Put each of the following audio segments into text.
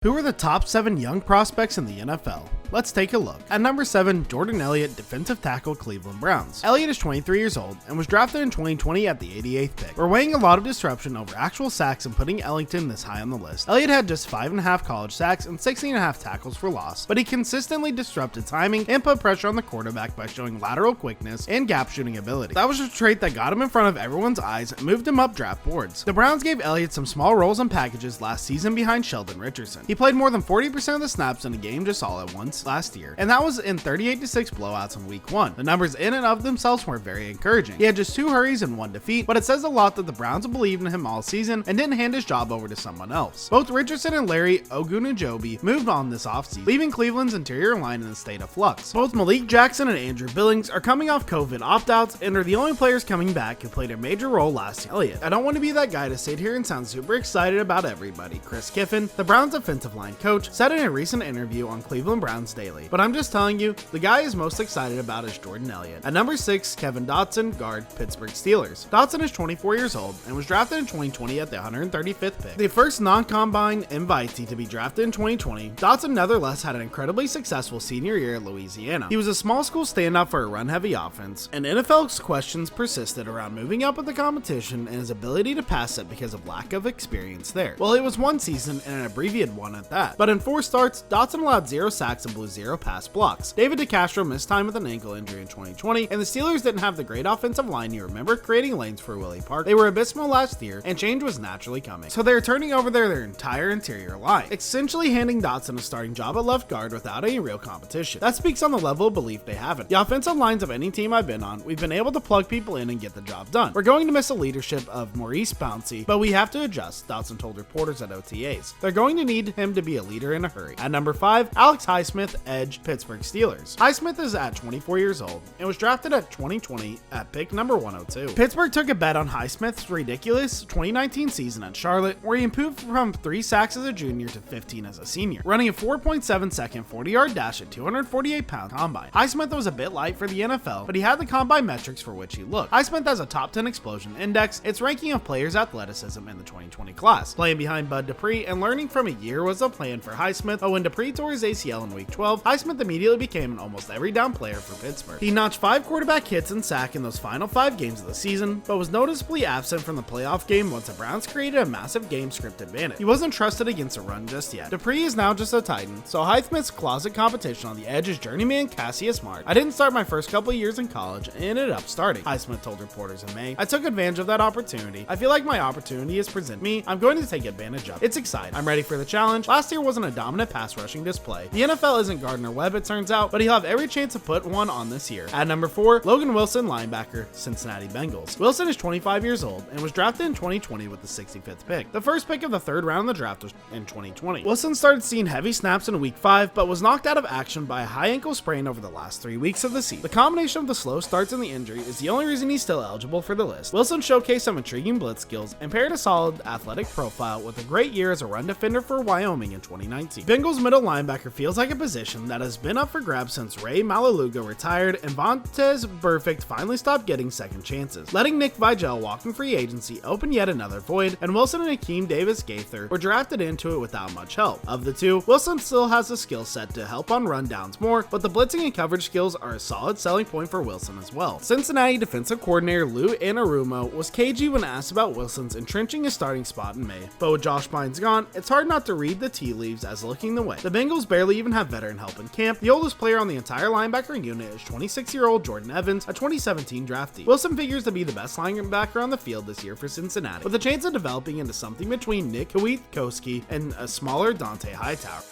Who are the top 7 young prospects in the NFL? Let's take a look. At number 7, Jordan Elliott, defensive tackle, Cleveland Browns. Elliott is 23 years old and was drafted in 2020 at the 88th pick. We're weighing a lot of disruption over actual sacks and putting Ellington this high on the list. Elliott had just 5.5 college sacks and 16.5 tackles for loss, but he consistently disrupted timing and put pressure on the quarterback by showing lateral quickness and gap shooting ability. That was a trait that got him in front of everyone's eyes and moved him up draft boards. The Browns gave Elliott some small roles and packages last season behind Sheldon Richardson. He played more than 40% of the snaps in a game just all at once last year, and that was in 38-6 blowouts in week 1. The numbers in and of themselves were very encouraging. He had just 2 hurries and 1 defeat, but it says a lot that the Browns believed in him all season and didn't hand his job over to someone else. Both Richardson and Larry Ogunjobi moved on this offseason, leaving Cleveland's interior line in a state of flux. Both Malik Jackson and Andrew Billings are coming off COVID opt-outs and are the only players coming back who played a major role last year. Elliott, I don't want to be that guy to sit here and sound super excited about everybody. Chris Kiffin, the Browns offensive line coach, said in a recent interview on Cleveland Browns Daily, but I'm just telling you, the guy is most excited about is Jordan Elliott. At number 6, Kevin Dotson, guard, Pittsburgh Steelers. Dotson is 24 years old and was drafted in 2020 at the 135th pick. The first non-combine invitee to be drafted in 2020, Dotson nevertheless had an incredibly successful senior year at Louisiana. He was a small school standout for a run-heavy offense, and NFL's questions persisted around moving up with the competition and his ability to pass it because of lack of experience there. Well, it was one season and an abbreviated one at that, but in 4 starts, Dotson allowed 0 sacks and blew 0 pass blocks. David DeCastro missed time with an ankle injury in 2020, and the Steelers didn't have the great offensive line you remember creating lanes for Willie Park. They were abysmal last year, and change was naturally coming. So they were turning over their entire interior line, essentially handing Dotson a starting job at left guard without any real competition. That speaks on the level of belief they have in the offensive lines of any team I've been on. We've been able to plug people in and get the job done. We're going to miss the leadership of Maurice Pouncey, but we have to adjust, Dotson told reporters at OTAs. They're going to need him to be a leader in a hurry. At number 5, Alex Highsmith, edge, Pittsburgh Steelers. Highsmith is at 24 years old and was drafted at 2020 at pick number 102. Pittsburgh took a bet on Highsmith's ridiculous 2019 season at Charlotte, where he improved from 3 sacks as a junior to 15 as a senior, running a 4.7 second 40-yard dash at 248-pound combine. Highsmith was a bit light for the NFL, but he had the combine metrics for which he looked. Highsmith has a top 10 explosion index, its ranking of players' athleticism in the 2020 class. Playing behind Bud Dupree and learning from a year was a plan for Highsmith, but when Dupree tore his ACL in week 12, Highsmith immediately became an almost every down player for Pittsburgh. He notched 5 quarterback hits and sack in those final 5 games of the season, but was noticeably absent from the playoff game once the Browns created a massive game script advantage. He wasn't trusted against a run just yet. Dupree is now just a Titan, so Highsmith's closet competition on the edge is journeyman Cassius Marsh. I didn't start my first couple of years in college and ended up starting, Highsmith told reporters in May. I took advantage of that opportunity. I feel like my opportunity is presented me. I'm going to take advantage of it. It's exciting. I'm ready for the challenge. Last year wasn't a dominant pass rushing display. The NFL isn't Gardner Webb, it turns out, but he'll have every chance to put one on this year. At number 4, Logan Wilson, linebacker, Cincinnati Bengals. Wilson is 25 years old and was drafted in 2020 with the 65th pick. The first pick of the 3rd round of the draft was in 2020. Wilson started seeing heavy snaps in week 5, but was knocked out of action by a high ankle sprain over the last 3 weeks of the season. The combination of the slow starts and the injury is the only reason he's still eligible for the list. Wilson showcased some intriguing blitz skills and paired a solid athletic profile with a great year as a run defender for Wyoming in 2019. Bengals middle linebacker feels like a position that has been up for grabs since Ray Malaluga retired and Vontaze Burfict finally stopped getting second chances. Letting Nick Vigil walk in free agency opened yet another void, and Wilson and Akeem Davis-Gaither were drafted into it without much help. Of the two, Wilson still has the skill set to help on run downs more, but the blitzing and coverage skills are a solid selling point for Wilson as well. Cincinnati defensive coordinator Lou Anarumo was cagey when asked about Wilson's entrenching his starting spot in May, but with Josh Bynes gone, it's hard not to read the tea leaves as looking the way. The Bengals barely even have veteran help in camp. The oldest player on the entire linebacker unit is 26-year-old Jordan Evans, a 2017 draftee. Wilson figures to be the best linebacker on the field this year for Cincinnati, with a chance of developing into something between Nick Kwiatkowski and a smaller Dante Hightower.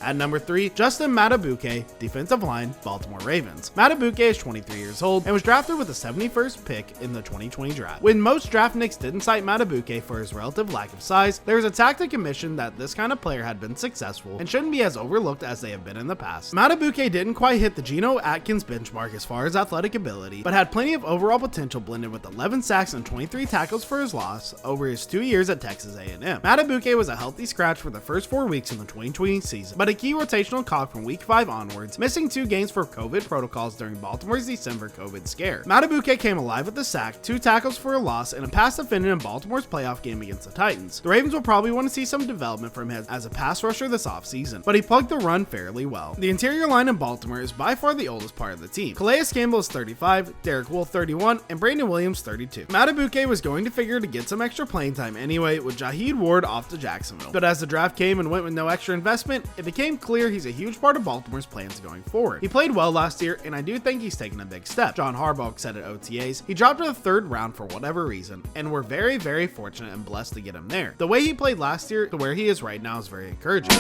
At number 3, Justin Madubuike, defensive line, Baltimore Ravens. Madubuike is 23 years old and was drafted with the 71st pick in the 2020 draft. When most draftniks didn't cite Madubuike for his relative lack of size, there was a tactic admission that this kind of player had been successful and shouldn't be as overlooked as they have been in the past. Madubuike didn't quite hit the Geno Atkins benchmark as far as athletic ability, but had plenty of overall potential blended with 11 sacks and 23 tackles for his loss over his 2 years at Texas A&M. Madubuike was a healthy scratch for the first 4 weeks in the 2020 season, but a key rotational cog from week 5 onwards, missing 2 games for COVID protocols during Baltimore's December COVID scare. Madubuike came alive with a sack, 2 tackles for a loss, and a pass defended in Baltimore's playoff game against the Titans. The Ravens will probably want to see some development from him as a pass rusher this offseason, but he plugged the run fairly well. The interior line in Baltimore is by far the oldest part of the team. Calais Campbell is 35, Derek Wolfe 31, and Brandon Williams 32. Madubuike was going to figure to get some extra playing time anyway with Jaheed Ward off to Jacksonville, but as the draft came and went with no extra investment, it became clear he's a huge part of Baltimore's plans going forward. He played well last year, and I do think he's taken a big step. John Harbaugh said at OTAs, he dropped to the 3rd round for whatever reason, and we're very, very fortunate and blessed to get him there. The way he played last year to where he is right now is very encouraging.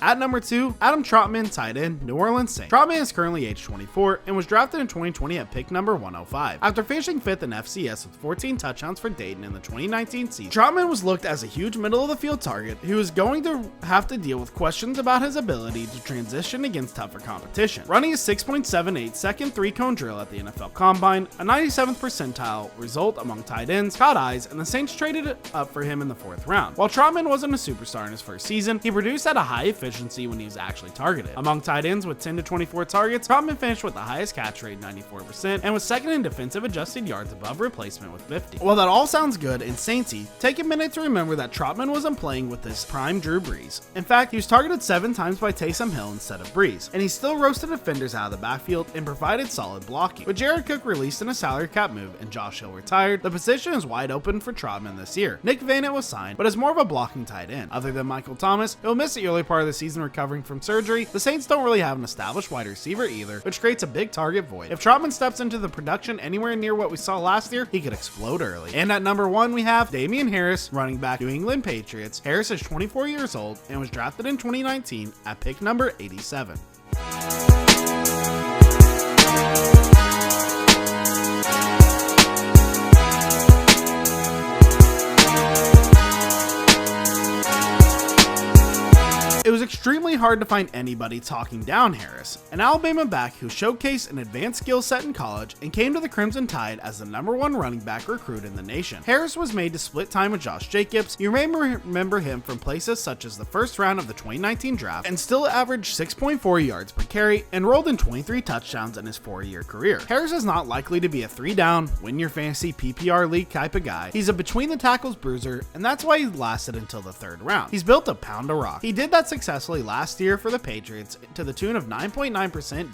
At number 2, Adam Trautman, tight end, New Orleans Saints. Trautman is currently age 24 and was drafted in 2020 at pick number 105. After finishing 5th in FCS with 14 touchdowns for Dayton in the 2019 season, Trautman was looked as a huge middle-of-the-field target who was going to have to deal with questions about his ability to transition against tougher competition. Running a 6.78 second 3-cone drill at the NFL Combine, a 97th percentile result among tight ends, caught eyes, and the Saints traded it up for him in the 4th round. While Trautman wasn't a superstar in his first season, he produced at a high efficiency when he was actually targeted. Among tight ends with 10 to 24 targets, Trautman finished with the highest catch rate, 94%, and was second in defensive adjusted yards above replacement with 50. While that all sounds good and Saintsy, take a minute to remember that Trautman wasn't playing with his prime Drew Brees. In fact, he was targeted 7 times by Taysom Hill instead of Brees, and he still roasted defenders out of the backfield and provided solid blocking. With Jared Cook released in a salary cap move and Josh Hill retired, the position is wide open for Trautman this year. Nick Vannett was signed, but is more of a blocking tight end. Other than Michael Thomas, he'll miss the early part of the season recovering from surgery. The Saints don't really have an established wide receiver either, which creates a big target void. If Trautman steps into the production anywhere near what we saw last year, he could explode early. And at number 1, we have Damian Harris, running back, New England Patriots. Harris is 24 years old and was drafted in 2019 at pick number 87. It was extremely hard to find anybody talking down Harris, an Alabama back who showcased an advanced skill set in college and came to the Crimson Tide as the number 1 running back recruit in the nation. Harris was made to split time with Josh Jacobs. You may remember him from places such as the 1st round of the 2019 draft, and still averaged 6.4 yards per carry, enrolled in 23 touchdowns in his 4-year career. Harris is not likely to be a 3-down, win your fantasy PPR league type of guy. He's a between the tackles bruiser, and that's why he lasted until the 3rd round. He's built a pound of rock. He did that successfully last year for the Patriots to the tune of 9.9%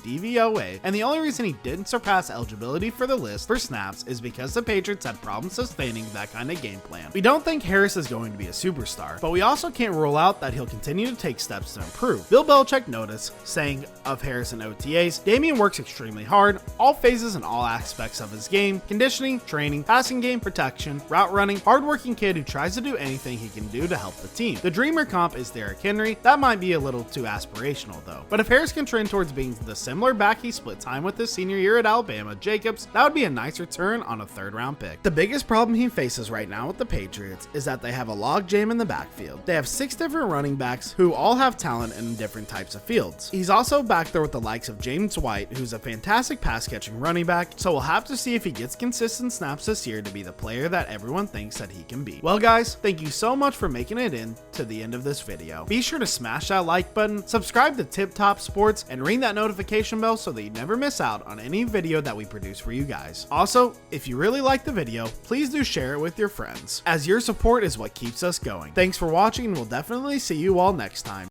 DVOA, and the only reason he didn't surpass eligibility for the list for snaps is because the Patriots had problems sustaining that kind of game plan. We don't think Harris is going to be a superstar, but we also can't rule out that he'll continue to take steps to improve. Bill Belichick noticed, saying of Harris in OTAs, Damian works extremely hard, all phases and all aspects of his game: conditioning, training, passing game, protection, route running, hardworking kid who tries to do anything he can do to help the team. The dreamer comp is Derrick Henry. That might be a little too aspirational though. But if Harris can trend towards being the similar back he split time with his senior year at Alabama, Jacobs, that would be a nice return on a 3rd round pick. The biggest problem he faces right now with the Patriots is that they have a log jam in the backfield. They have 6 different running backs who all have talent in different types of fields. He's also back there with the likes of James White, who's a fantastic pass catching running back, so we'll have to see if he gets consistent snaps this year to be the player that everyone thinks that he can be. Well guys, thank you so much for making it in to the end of this video. Be sure to smash that like button, subscribe to Tip Top Sports, and ring that notification bell so that you never miss out on any video that we produce for you guys. Also, if you really like the video, please do share it with your friends, as your support is what keeps us going. Thanks for watching, and we'll definitely see you all next time.